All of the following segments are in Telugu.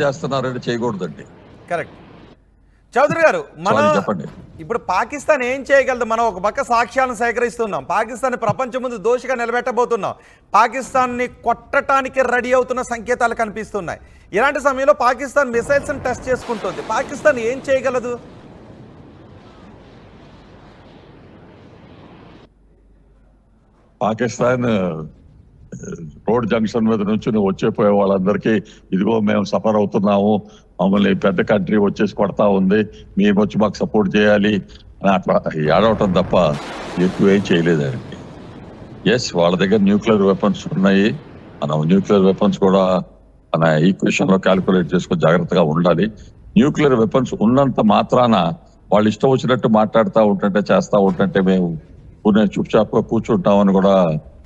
చేస్తున్నారంటే చేయకూడదండి. కరెక్ట్. చౌదరి గారు, మనం చెప్పండి. ఇప్పుడు పాకిస్తాన్ ఏం చేయగలదు? మనం ఒక పక్క సాక్ష్యాలను సేకరిస్తున్నాం, పాకిస్తాన్ ప్రపంచం ముందు దోషిగా నిలబెట్టబోతున్నాం, పాకిస్తాన్ని కొట్టడానికి రెడీ అవుతున్న సంకేతాలు కనిపిస్తున్నాయి. ఇలాంటి సమయంలో పాకిస్తాన్ మిసైల్స్ టెస్ట్ చేసుకుంటుంది. పాకిస్తాన్ ఏం చేయగలదు? పాకిస్తాన్ రోడ్ జంక్షన్ మీద నుంచి నువ్వు వచ్చేపోయే వాళ్ళందరికీ ఇదిగో మేము సఫర్ అవుతున్నాము, మమ్మల్ని పెద్ద కంట్రీ వచ్చేసి కొడతా ఉంది, మేము వచ్చి మాకు సపోర్ట్ చేయాలి అని అట్లా ఏడవటం తప్ప ఎక్కువేం చేయలేదండి. ఎస్, వాళ్ళ దగ్గర న్యూక్లియర్ వెపన్స్ ఉన్నాయి. మనం న్యూక్లియర్ వెపన్స్ కూడా మన ఈక్వేషన్ లో క్యాల్కులేట్ చేసుకుని జాగ్రత్తగా ఉండాలి. న్యూక్లియర్ వెపన్స్ ఉన్నంత మాత్రాన వాళ్ళు ఇష్టం వచ్చినట్టు మాట్లాడుతూ ఉంటుంటే చేస్తూ ఉంటుంటే మేము చుప్చాప్గా కూర్చుంటామని కూడా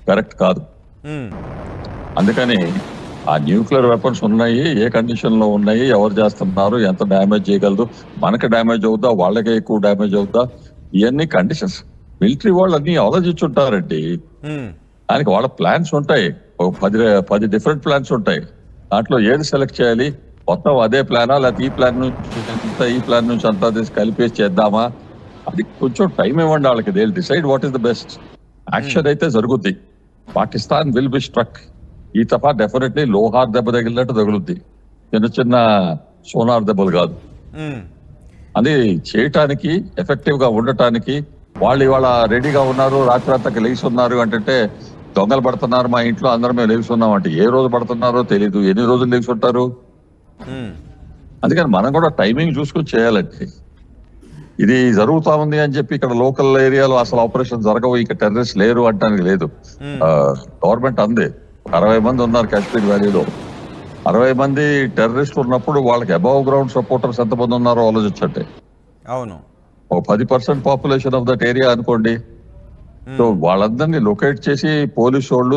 కరెక్ట్ కాదు. అందుకని ఆ న్యూక్లియర్ వెపన్స్ ఉన్నాయి, ఏ కండిషన్ లో ఉన్నాయి, ఎవరు చేస్తున్నారు, ఎంత డ్యామేజ్ చేయగలదు, మనకి డ్యామేజ్ అవుతా వాళ్ళకే ఎక్కువ డ్యామేజ్ అవుతా, ఇవన్నీ కండిషన్స్ మిలిటరీ వాళ్ళు అన్ని ఆలోచించుంటారండి. దానికి వాళ్ళ ప్లాన్స్ ఉంటాయి, 10 డిఫరెంట్ ప్లాన్స్ ఉంటాయి. దాంట్లో ఏది సెలెక్ట్ చేయాలి, మొత్తం అదే ప్లానా లేకపోతే ఈ ప్లాన్ నుంచి ఈ ప్లాన్ నుంచి అంతా తీసి కలిపేసి చేద్దామా, అది కొంచెం టైం ఇవ్వండి వాళ్ళకి. They will decide what is the best. Action అయితే జరుగుద్ది. Pakistan will be struck. ఈ తప్ప డెఫినెట్లీ లోహార్ దెబ్బ తగిలినట్టు తగులుద్ది, చిన్న చిన్న సోనార్ దెబ్బలు కాదు. అది చేయటానికి ఎఫెక్టివ్ గా ఉండటానికి వాళ్ళు ఇవాళ రెడీగా ఉన్నారు, రాత్రి అంతకి లేచి ఉన్నారు అంటే దొంగలు పడుతున్నారు మా ఇంట్లో అందరం మేము లేచి ఉన్నాం అంటే ఏ రోజు పడుతున్నారో తెలీదు, ఎన్ని రోజులు లేచి ఉంటారు. అందుకని మనం కూడా టైమింగ్ చూసుకొని చేయాలండి. ఇది జరుగుతా ఉంది అని చెప్పి ఇక్కడ లోకల్ ఏరియాలో అసలు ఆపరేషన్ జరగవు, ఇక టెర్రరిస్ట్ లేరు అంటానికి లేదు. గవర్నమెంట్ అందే 60 మంది ఉన్నారు కాశ్మీర్ వ్యాలీలో. 60 మంది టెర్రరిస్ట్ ఉన్నప్పుడు వాళ్ళకి అబౌవ్ గ్రౌండ్ సపోర్టర్స్ ఎంతమంది ఉన్నారో ఆలోచించండి. అవును, ఒక 10% పాపులేషన్ ఆఫ్ దట్ ఏరియా అనుకోండి. సో వాళ్ళందరినీ లొకేట్ చేసి పోలీసు వాళ్ళు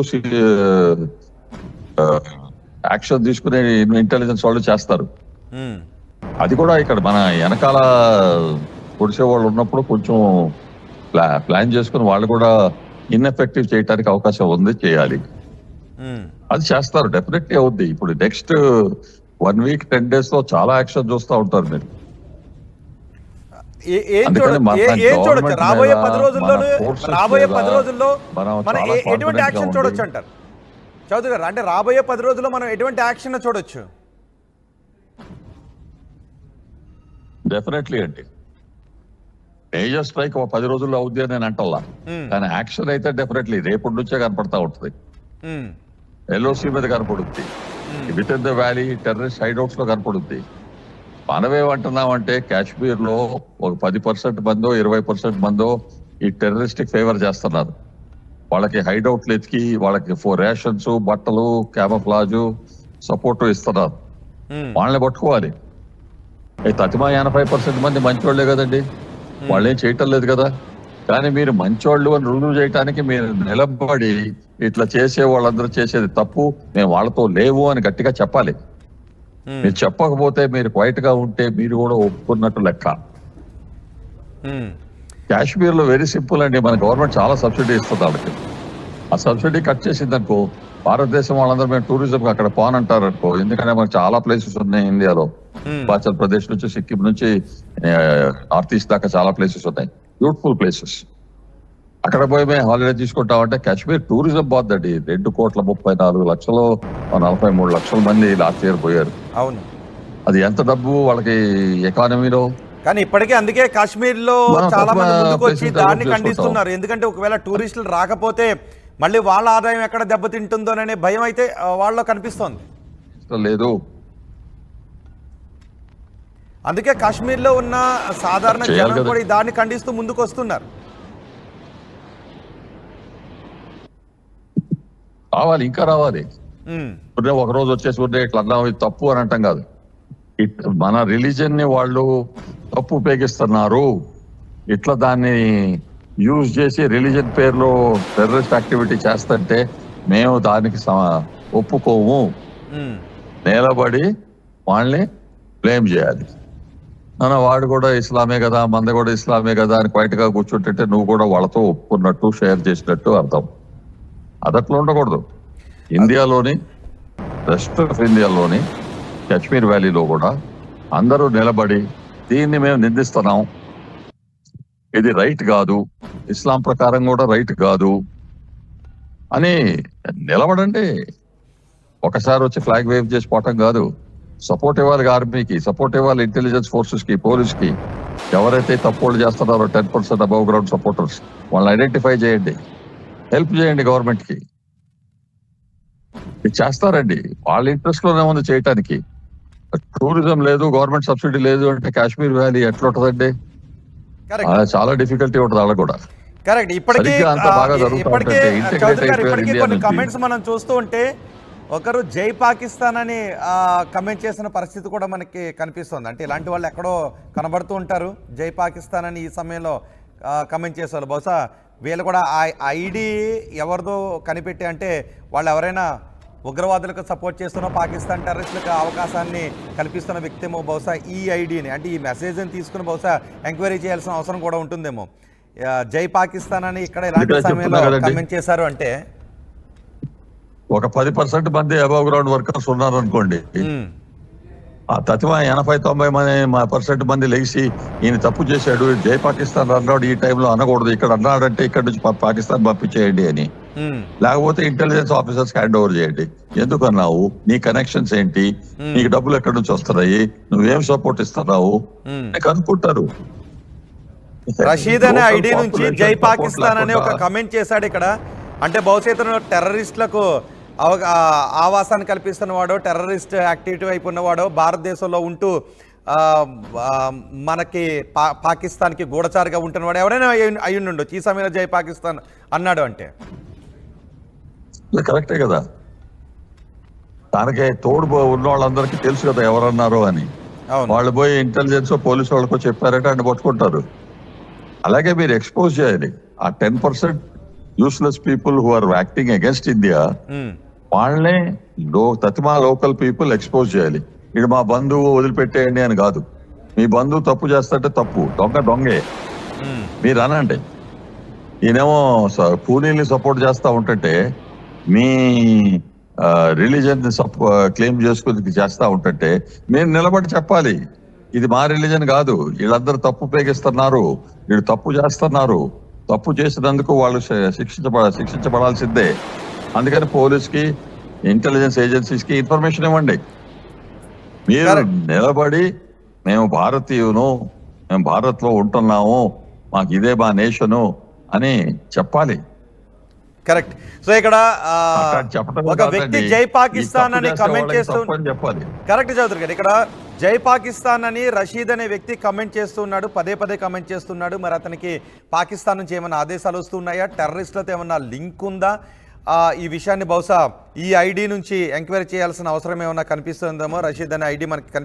యాక్షన్ తీసుకునే ఇంటెలిజెన్స్ వాళ్ళు చేస్తారు. అది కూడా ఇక్కడ మన వెనకాల పొడిసే వాళ్ళు ఉన్నప్పుడు కొంచెం ప్లాన్ చేసుకుని వాళ్ళు కూడా ఇన్ఎఫెక్టివ్ చేయడానికి అవకాశం ఉంది, చేయాలి. అది చేస్తారు, డెఫినెట్లీ అవుద్ది. ఇప్పుడు నెక్స్ట్ 1 వీక్ 10 days లో చాలా యాక్షన్ చూస్తూ ఉంటారు మీరు. రాబోయే 10 రోజుల్లో మనం ఎటువంటి యాక్షన్ చూడొచ్చు అంటారు చౌదరి గారు? అంటే రాబోయే 10 రోజుల్లో మనం ఎటువంటి యాక్షన్ చూడొచ్చు? డెఫినెట్లీ అండి, మేజర్ స్ట్రైక్ ఒక 10 రోజుల్లో అవుద్ది అని నేను అంటల్లా, కానీ యాక్షన్ అయితే డెఫినెట్లీ రేపటి నుంచే కనపడతా ఉంటుంది. ఎల్ఓసి మీద కనపడుద్ది, within the valley terrorist hideouts లో కనపడుద్ది. మనమేమంటున్నామంటే కాశ్మీర్ లో ఒక 10% మందో 20% మందో ఈ టెర్రరిస్టిక్ ఫేవర్ చేస్తున్నారు. వాళ్ళకి హైడౌట్లు ఎతికి వాళ్ళకి రేషన్స్, బట్టలు, క్యామఫ్లాజు సపోర్ట్ ఇస్తున్నారు. వాళ్ళని పట్టుకోవాలి. 80% మంది మంచోళ్లే కదండి, వాళ్ళేం చేయటం లేదు కదా. కానీ మీరు మంచోళ్ళు అని రుజువు చేయడానికి మీరు నిలబడి ఇట్లా చేసే వాళ్ళందరూ చేసేది తప్పు, మేము వాళ్ళతో లేవు అని గట్టిగా చెప్పాలి. మీరు చెప్పకపోతే, మీరు క్వైట్ గా ఉంటే మీరు కూడా ఒప్పుకున్నట్టు లెక్క. కాశ్మీర్ లో వెరీ సింపుల్ అండి, మన గవర్నమెంట్ చాలా సబ్సిడీ ఇస్తుంది వాళ్ళకి. ఆ సబ్సిడీ కట్ చేసింది అనుకో, భారతదేశం వాళ్ళందరూ మేము టూరిజం అక్కడ పోనంటారు అనుకో. ఎందుకంటే మనకు చాలా ప్లేసెస్ ఉన్నాయి ఇండియాలో, హిమాచల్ ప్రదేశ్ నుంచి సిక్కిం నుంచి నార్త్ ఈస్ట్ దాకా చాలా ప్లేసెస్ ఉన్నాయి, బ్యూటిఫుల్ ప్లేసెస్. అక్కడ పోయి మేము హాలిడే తీసుకుంటామంటే కాశ్మీర్ టూరిజం బాగుందండి. 2,34,00,000 43 లక్షల మంది లాస్ట్ ఇయర్ పోయారు. అవును, అది ఎంత డబ్బు వాళ్ళకి ఎకానమీలో. కానీ ఇప్పటికే అందుకే కాశ్మీర్ లో చాలా మంది ముందుకు వచ్చి దాన్ని ఖండిస్తున్నారు. ఎందుకంటే ఒకవేళ టూరిస్టులు రాకపోతే మళ్ళీ వాళ్ళ ఆదాయం ఎక్కడ దెబ్బతింటుందోననే భయం అయితే వాళ్ళలో కనిపిస్తోంది. లేదు, అందుకే కాశ్మీర్ లో ఉన్న సాధారణ జనం కూడా దాన్ని ఖండిస్తూ ముందుకు వస్తున్నారు. రావాలి, ఇంకా రావాలి. ఒక రోజు వచ్చేసి ఇట్లా అన్నాం ఇది తప్పు అని అంటాం కాదు. మన రిలీజన్ ని వాళ్ళు తప్పు ఉపయోగిస్తున్నారు, ఇట్లా దాన్ని యూజ్ చేసి రిలీజన్ పేరులో టెర్రరిస్ట్ యాక్టివిటీ చేస్తుంటే మేము దానికి ఒప్పుకోము, నిలబడి వాళ్ళని బ్లేమ్ చేయాలి. వాడు కూడా ఇస్లామే కదా, మంద కూడా ఇస్లామే కదా అని క్వైట్ గా కూర్చుంటుంటే నువ్వు కూడా వాళ్ళతో ఒప్పుకున్నట్టు షేర్ చేసినట్టు అర్థం. అదట్లో ఉండకూడదు. ఇండియాలోని, రెస్ట్ ఆఫ్ ఇండియాలోని కాశ్మీర్ వ్యాలీలో కూడా అందరూ నిలబడి దీన్ని మేము నిందిస్తున్నాం, ఇది రైట్ కాదు, ఇస్లాం ప్రకారం కూడా రైట్ కాదు అని నిలబడండి. ఒకసారి వచ్చి ఫ్లాగ్ వేవ్ చేసి పోవటం కాదు. సపోర్ట్ ఇవ్వాలి ఆర్మీకి, సపోర్ట్ ఇవ్వాలి ఇంటెలిజెన్స్ ఫోర్సెస్ కి, పోలీస్ కి. ఎవరైతే తప్పులు చేస్తున్నారో 10% అబౌవ్ గ్రౌండ్ సపోర్టర్స్, వాళ్ళని ఐడెంటిఫై చేయండి, హెల్ప్ చేయండి గవర్నమెంట్ కి. ఇది చేస్తారండి, వాళ్ళ ఇంట్రెస్ట్ లోనే ఉంది చేయటానికి. టూరిజం లేదు, గవర్నమెంట్ సబ్సిడీ లేదు అంటే కాశ్మీర్ వ్యాలీ ఎట్లా ఉంటుందండి? కరెక్ట్ చాలా డిఫికల్టీ ఉంటుంది వాళ్ళ కూడా. కరెక్ట్. ఇప్పటికీ సరిగ్గా అంత బాగా జరుగుతూ ఇప్పటికే ఉంటుంటే integrate చౌదరి గారు అయిపోయారు ఇప్పటికీ ఇండియా కొన్ని నుంచి. కమెంట్స్ మనం చూస్తూ ఉంటే ఒకరు జై పాకిస్తాన్ అని కమెంట్ చేసిన పరిస్థితి కూడా మనకి కనిపిస్తుంది. అంటే ఇలాంటి వాళ్ళు ఎక్కడో కనబడుతూ ఉంటారు, జై పాకిస్తాన్ అని ఈ సమయంలో కమెంట్ చేసేవాళ్ళు. బహుశా వీళ్ళు కూడా ఆ ఐడి ఎవరిదో కనిపెట్టి, అంటే వాళ్ళు ఎవరైనా ఉగ్రవాదులకు సపోర్ట్ చేస్తున్న పాకిస్తాన్ టెర్రరిస్టులకు అవకాశాన్ని కల్పిస్తున్న వ్యక్తేమో బహుశా ఈ ఐడిని, అంటే ఈ మెసేజ్ని తీసుకుని బహుశా ఎంక్వైరీ చేయాల్సిన అవసరం కూడా ఉంటుందేమో. జై పాకిస్తాన్ అని ఇక్కడ ఇలాంటి సమయంలో కమెంట్ చేశారు అంటే ఒక 10% మంది అబౌవ్ గ్రౌండ్ వర్కర్స్ ఉన్నారు అనుకోండి, ఆ తతిమా 80-90% మంది లేచి ఈయన తప్పు చేశాడు, జై పాకిస్తాన్ అన్నాడు, ఈ టైంలో అనకూడదు, ఇక్కడ అన్నాడంటే ఇక్కడ నుంచి పాకిస్తాన్ పంపించేయండి అని. లేకపోతే ఇంటెలిజెన్స్ ఆఫీసర్స్ హ్యాండ్ ఓవర్ చేయండి. ఎందుకన్నావు, నీ కనెక్షన్స్ ఏంటి, నీకు డబ్బులు ఎక్కడి నుంచి వస్తున్నాయి, నువ్వేం సపోర్ట్ ఇస్తున్నావు అనుకుంటారు. రషీద్ అనే ఐడి నుంచి జై పాకిస్తాన్ అనే ఒక కమెంట్ చేశాడు ఇక్కడ. అంటే భవిష్యత్తులో టెర్రరిస్టులకు ఆవాసాన్ని కల్పిస్తున్నవాడో, టెర్రరిస్ట్ యాక్టివిటీ వైపు ఉన్నవాడో, భారతదేశంలో ఉంటూ మనకి పాకిస్తాన్కి గూఢచారిగా ఉంటున్నవాడు ఎవరైనా అయ్యుండొచ్చు. ఈ సమయంలో జై పాకిస్తాన్ అన్నాడు అంటే కరెక్టే కదా. దానికే తోడు ఉన్న వాళ్ళందరికీ తెలుసు కదా ఎవరన్నారో అని. వాళ్ళు పోయి ఇంటెలిజెన్స్ పోలీసు వాళ్ళకో చెప్పారంటే ఆయన పట్టుకుంటారు. అలాగే మీరు ఎక్స్పోజ్ చేయాలి ఆ 10% useless people who are acting against India. వాళ్ళనే తతిమా లోకల్ పీపుల్ ఎక్స్పోజ్ చేయాలి. ఇది మా బంధువు వదిలిపెట్టేయండి అని కాదు. మీ బంధువు తప్పు చేస్తుంటే తప్పు, దొంగే మీరు అనండి. ఈయనేమో కూలీని సపోర్ట్ చేస్తా ఉంటుంటే, మీ రిలీజన్ క్లెయిమ్ చేసుకుని చేస్తా ఉంటుంటే మీరు నిలబడి చెప్పాలి, ఇది మా రిలీజన్ కాదు, వీళ్ళందరూ తప్పు ఉపయోగిస్తున్నారు, వీళ్ళు తప్పు చేస్తున్నారు, తప్పు చేసినందుకు వాళ్ళు శిక్షించబడాల్సిందే. అందుకని పోలీస్కి, ఇంటెలిజెన్స్ ఏజెన్సీస్కి ఇన్ఫర్మేషన్ ఇవ్వండి. మీరు నిలబడి మేము భారతీయును, మేము భారత్ లో ఉంటున్నాము, మాకు ఇదే మా నేషను అని చెప్పాలి. కరెక్ట్. సో ఇక్కడ ఒక వ్యక్తి జై పాకిస్తాన్ అని కమెంట్ చేస్తూ చెప్పాలి. కరెక్ట్ చౌదరి గారు, ఇక్కడ జై పాకిస్తాన్ అని రషీద్ అనే వ్యక్తి కమెంట్ చేస్తున్నాడు, పదే కమెంట్ చేస్తున్నాడు. మరి అతనికి పాకిస్తాన్ నుంచి ఏమైనా ఆదేశాలు వస్తున్నాయా, టెర్రరిస్టులతో ఏమన్నా లింక్ ఉందా, ఈ విషయాన్ని బహుశా ఈ ఐడి నుంచి ఎంక్వైరీ చేయాల్సిన అవసరం ఏమన్నా కనిపిస్తుందేమో. రషీద్ అనే ఐడి మనకి